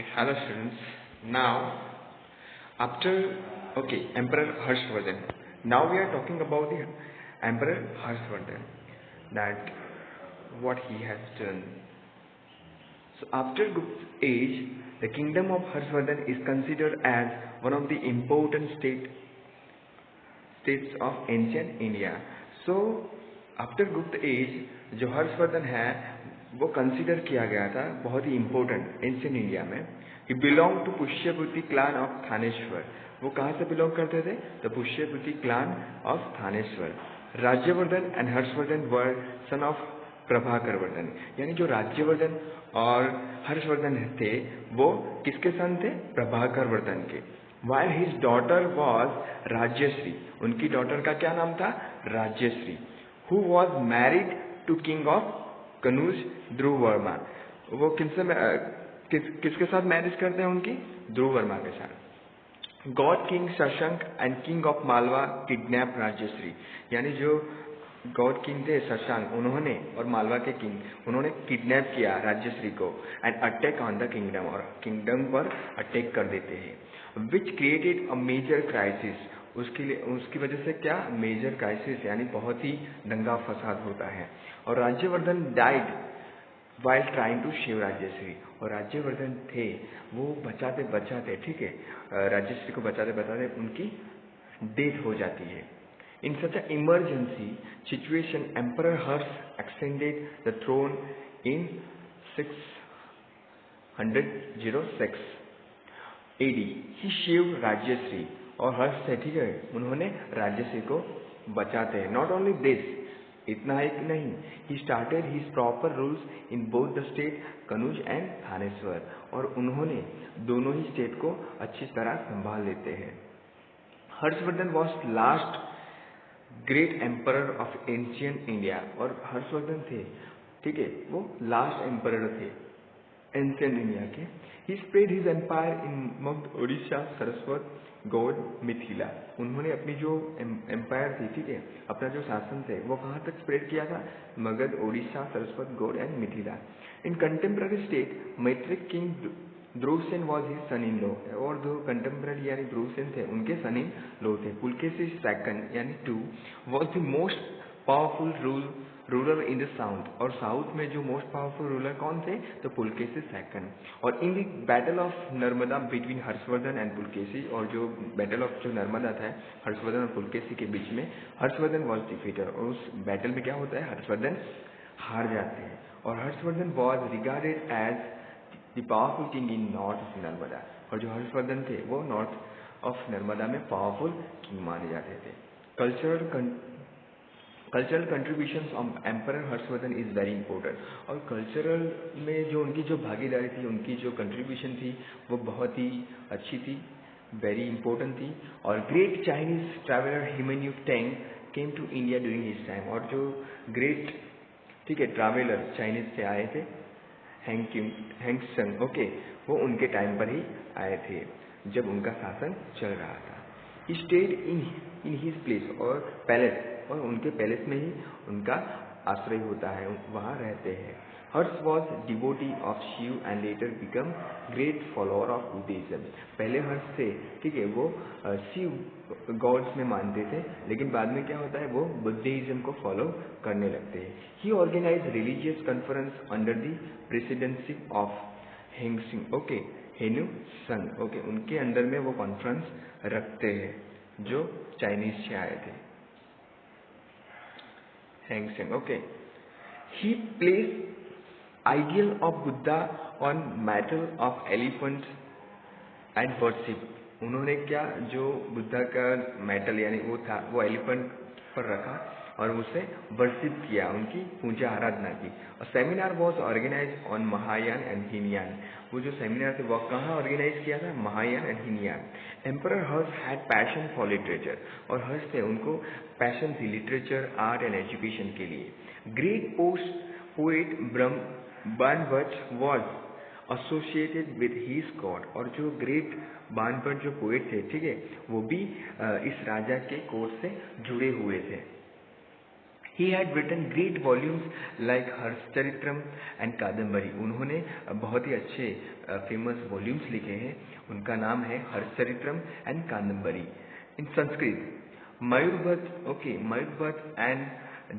Okay, hello students. Now, after Emperor Harshvardhan. Now we are talking about the Emperor Harshvardhan, that what he has done. So after Gupta's age, the kingdom of Harshvardhan is considered as one of the important states of ancient India. So after गुप्त as जो हर्षवर्धन है वो consider किया गया था बहुत ही important ancient India में. He belong to Pushyabhuti clan of Thaneshwar. वो कहाँ से बिलोंग करते थे? The Pushyabhuti clan of Thaneshwar. Rajyavardhan and Harshvardhan were son of Prabhakar Vardhan. यानी जो राज्यवर्धन और हर्षवर्धन थे वो किसके सन थे? प्रभाकर वर्धन के. While his daughter was Rajyashri. उनकी डॉटर का क्या नाम था? Rajyashri. Who was married to king of Kannauj ध्रुव वर्मा. वो किसके साथ मैरिज करते हैं उनकी? ध्रुव वर्मा के साथ. God king Shashank and king of Malwa kidnap Rajyashri. यानी जो गॉड किंग थे शशांक, उन्होंने और मालवा के किंग उन्होंने किडनैप किया राज्यश्री को and attack on the kingdom, और किंगडम पर अटैक कर देते हैं. Which created a major crisis. उसकी वजह से क्या? मेजर क्राइसिस यानी बहुत ही दंगा फसाद होता है. और Rajyavardhan died while trying to save Rajyashri. और राज्यवर्धन थे वो बचाते ठीक है, राज्यश्री को बचाते उनकी डेथ हो जाती है. In such a emergency situation emperor Harsh extended the throne in 606 AD. He save Rajyashri. और हर्ष से ठीक है उन्होंने राज्यश्री को बचाते हैं. नॉट ओनली दिस, इतना ही नहीं, he started his proper rules in both the state Kannauj and Thaneshwar. और उन्होंने दोनों ही स्टेट को अच्छी तरह संभाल लेते हैं. Harshvardhan was last great emperor of ancient India. और हर्षवर्धन थे ठीक है वो लास्ट एम्परर थे एंशियंट इंडिया के. He spread his empire in Magadh, Orissa, Saraswat, Gaur, Mithila. उन्होंने अपनी जो एम्पायर थी ठीक है अपना जो शासन थे वो कहाँ तक स्प्रेड किया था? Magadh, Orissa, Saraswat, Gaur and Mithila. In contemporary state Maitrak king Dhruvasena was his son in law. और जो कंटेम्पररी यानी ध्रुवसेन थे उनके सन इन लॉ थे. पुलकेशी सेकंड यानी 2 was the most powerful ruler in the south. और साउथ में जो मोस्ट पावरफुल रूलर कौन थे? तो पुलकेशी सेकंड. और in the battle of Narmada between Harshvardhan and Pulakeshi, और जो बैटल ऑफ जो नर्मदा था हर्षवर्धन और पुलकेशी के बीच में, हर्षवर्धन वॉज डिफीटेड. और उस बैटल में क्या होता है? हर्षवर्धन हार जाते हैं. और Harshavardhan was regarded as the powerful king in north of Narmada. और जो हर्षवर्धन थे वो नॉर्थ ऑफ नर्मदा में पावरफुल किंग माने जाते थे. Cultural contributions of emperor Harshvardhan is very important. और कल्चरल में जो उनकी जो भागीदारी थी, उनकी जो कंट्रीब्यूशन थी वो बहुत ही अच्छी थी, वेरी इंपॉर्टेंट थी. और great Chinese traveller Hiuen Tsang came to India during his time. और जो ग्रेट ठीक है ट्रैवलर चाइनीज से आए थे हैंगसंग ओके, वो उनके टाइम पर ही आए थे जब उनका शासन चल रहा था. He stayed in his place और पैलेस, और उनके पैलेस में ही उनका आश्रय होता है, वहाँ रहते हैं. Harsh was devotee of Shiva and later become great follower of Buddhism. पहले हर्ष थे ठीक है वो शिव गॉड्स में मानते थे, लेकिन बाद में क्या होता है वो बुद्धिज्म को फॉलो करने लगते हैं. He organize religious conference under the presidency of Hiuen Tsang okay Hiuen Tsang okay. उनके अंडर में वो कॉन्फ्रेंस रखते हैं जो चाइनीज से आए थे Hang Seng okay. He place ideal of Buddha on metal of elephant and worship. उन्होंने क्या जो बुद्धा का मेटल यानी वो था वो एलिफेंट पर रखा और उसे वर्शिप किया, उनकी पूजा आराधना की. और seminar was organise on Mahayana and Hinayana. वो जो सेमिनार थे वो कहाँ ऑर्गेनाइज किया था? Mahayana and Hinayana. Emperor Harsha had passion for literature. और हर्ष थे उनको पैशन थी लिटरेचर, आर्ट एंड एजुकेशन के लिए. Great poet Banabhatta was associated with his court. और जो ग्रेट बाणभट्ट जो पोएट थे ठीक है वो भी इस राजा के कोर्ट से जुड़े हुए थे. He had written great volumes like Harshacharitram and Kadambari. उन्होंने बहुत ही अच्छे फेमस वॉल्यूम्स लिखे हैं. उनका नाम है Harshacharitram and Kadambari. In Sanskrit Mayurbhatt and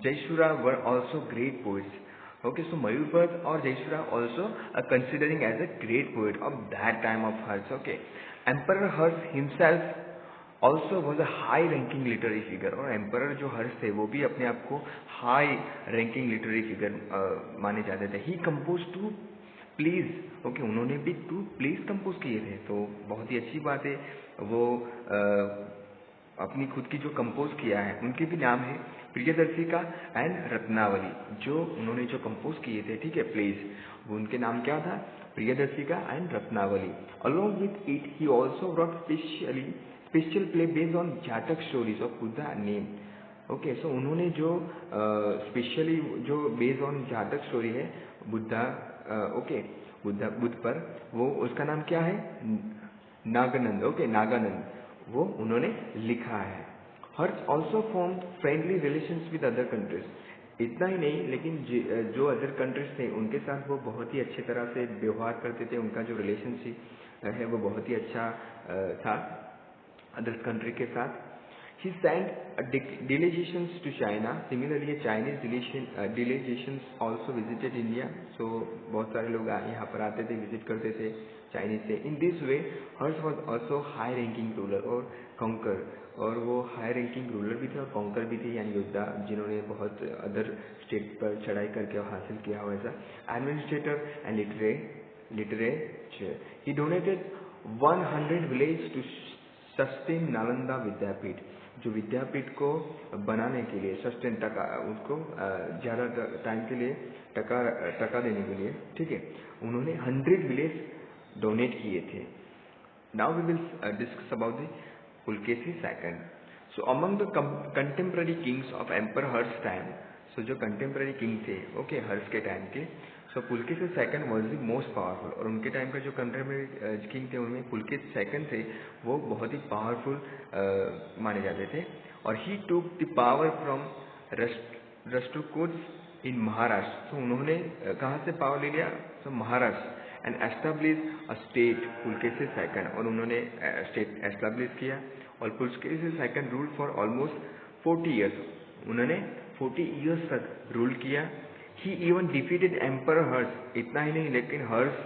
Jayasura were also great poets. Okay, so Mayurbhatt or Jaisura also considering as a great poet of that time of Harsh. Okay, Emperor Harsh himself also was a high ranking literary figure. और Emperor जो हर्ष थे वो भी अपने आप को high ranking literary figure माने जाते थे. He composed to please. Okay, उन्होंने भी to please compose किए थे, तो बहुत ही अच्छी बात है. वो अपनी खुद की जो कंपोज किया है उनके भी नाम है प्रियदर्शिका एंड रत्नावली. जो उन्होंने जो कंपोज किए थे, ठीक है, प्लेज, वो उनके नाम क्या था? Priyadarshika and Ratnavali. Along with it he also wrote special play based on Jataka stories of Buddha name. Okay, so उन्होंने जो स्पेशली जो बेस्ड ऑन जातक स्टोरी है बुद्धा, ओके, बुद्ध पर, वो उसका नाम क्या है? नागानंद. ओके, नागानंद, वो उन्होंने लिखा है. Harsh also form friendly relations with other countries. इतना ही नहीं, लेकिन जो अदर कंट्रीज थे उनके साथ वो बहुत ही अच्छी तरह से व्यवहार करते थे. उनका जो रिलेशनशिप है वो बहुत ही अच्छा था अदर कंट्री के साथ. He sent delegations to China. Similarly, Chinese delegations also visited India. So बहुत सारे लोग यहाँ पर आते थे, विजिट करते थे चाइनीज से. In this way Harsh was also high ranking ruler और कॉन्कर. और वो हाई रैंकिंग रूलर भी थे और कॉन्कर भी थे, यानी योद्धा जिन्होंने बहुत अदर स्टेट पर चढ़ाई करके हासिल किया हो ऐसा. Administrator and literature. He donated 100 village to sustain Nalanda Vidyapeeth. जो विद्यापीठ को बनाने के लिए सस्टेन टका, उसको ज़्यादा टाइम के लिए टका देने के लिए, ठीक है, उन्होंने 100 विलेज डोनेट किए थे. Now we will discuss about the Pulakeshi second. So among the contemporary kings of emperor Harsh time. So जो कंटेम्प्ररी किंग थे, ओके, हर्ष के टाइम के, so Pulakeshi second was the most powerful. और उनके टाइम का जो कंटेम्प्ररी किंग थे उनमें पुलकेशी सेकंड थे, वो बहुत ही पावरफुल माने जाते थे. और he took the power from Rashtrakuta in Maharashtra. तो उन्होंने कहाँ से पावर ले लिया? तो Maharashtra. And establish a state Pulakeshi second. और उन्होंने स्टेट एस्टेब्लिश किया. और Pulakeshi second rule for almost 40 years. उन्होंने 40 ईयर्स तक रूल किया. He even defeated emperor Harsh. इतना ही नहीं, लेकिन हर्ष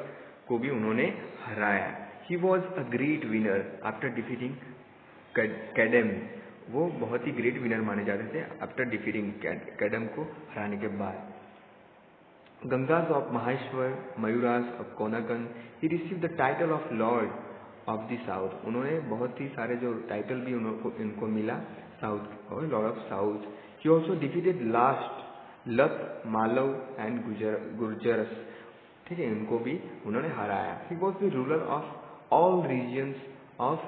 को भी उन्होंने हराया. He was a great winner after defeating Kadamba. वो बहुत ही ग्रेट विनर माने जाते थे आफ्टर डिफीटिंग कैडम को हराने के बाद. Gangas of Maheshwar, Mayuras of Konkan. He receive the title of lord of the south. उन्होंने बहुत ही सारे जो टाइटल भी इनको मिला साउथ और Lord of south. He also defeated last लत, मालव एंड गुर्जरस. ठीक है, इनको भी उन्होंने हराया. He was the ruler of all regions of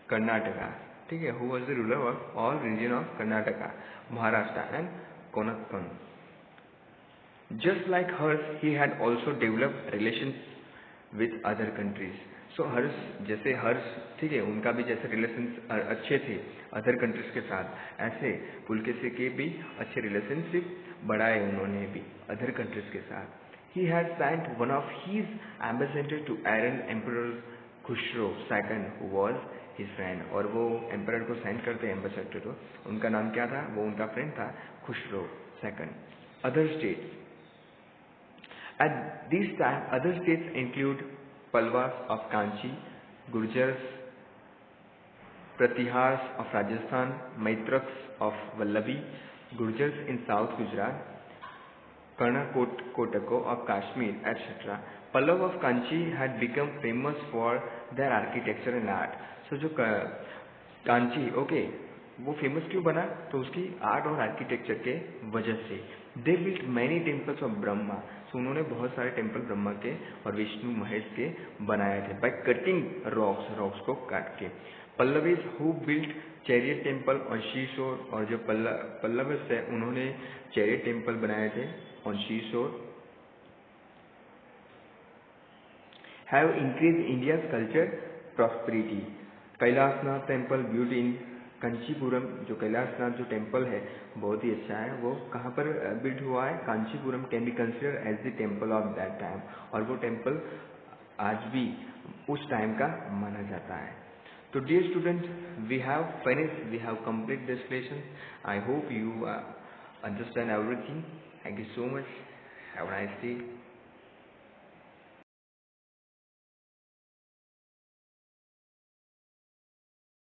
Karnataka. ठीक है, who was the ruler of all region of Karnataka, Maharashtra and Konkan. Just like Harsh, he had also developed relations with other countries. So हर्ष, जैसे हर्ष, ठीक है, उनका भी जैसे रिलेशंस अच्छे थे अदर कंट्रीज के साथ, ऐसे पुलकेशी के भी अच्छे रिलेशनशिप बढ़ाए उन्होंने भी अदर कंट्रीज के साथ. He had sent one of his ambassadors to Iran Emperor Khusro second, who was his friend. और वो एम्परर को सेंड करते एम्बेसडर को, उनका नाम क्या था? वो उनका फ्रेंड था Khusro second. Other states. At this time, other states include Palwas of Kanchi, Gurjars, Pratihars of Rajasthan, Maitraks of Vallabhi, Gurjars in South Gujarat, Karnakotako of Kashmir, etc. Pallav of Kanchi had become famous for their architecture and art. So जो Kanchi, okay, वो famous क्यों बना? तो उसकी art और architecture के वजह से. They built many temples of Brahma. So उन्होंने बहुत सारे टेम्पल ब्रह्मा के और विष्णु महेश के बनाए थे बाय कटिंग रॉक्स को काट के. Pallavi's who built chariot temple on she शोर. और जो पल्लवीज थे उन्होंने चैरियट टेम्पल बनाए थे ऑन शी शोर. Have increase India's culture prosperity. Kailashnath temple built in Kanchipuram जो कैलाशनाथ जो टेम्पल है बहुत ही अच्छा है। वो कहाँ पर बिल्ड हुआ है? Kanchipuram can be consider as the temple of that time, और वो टेम्पल आज भी उस टाइम का माना जाता है। तो dear student, we have finished, we have complete this lesson. I hope you understand everything. Thank you so much. Have a nice day.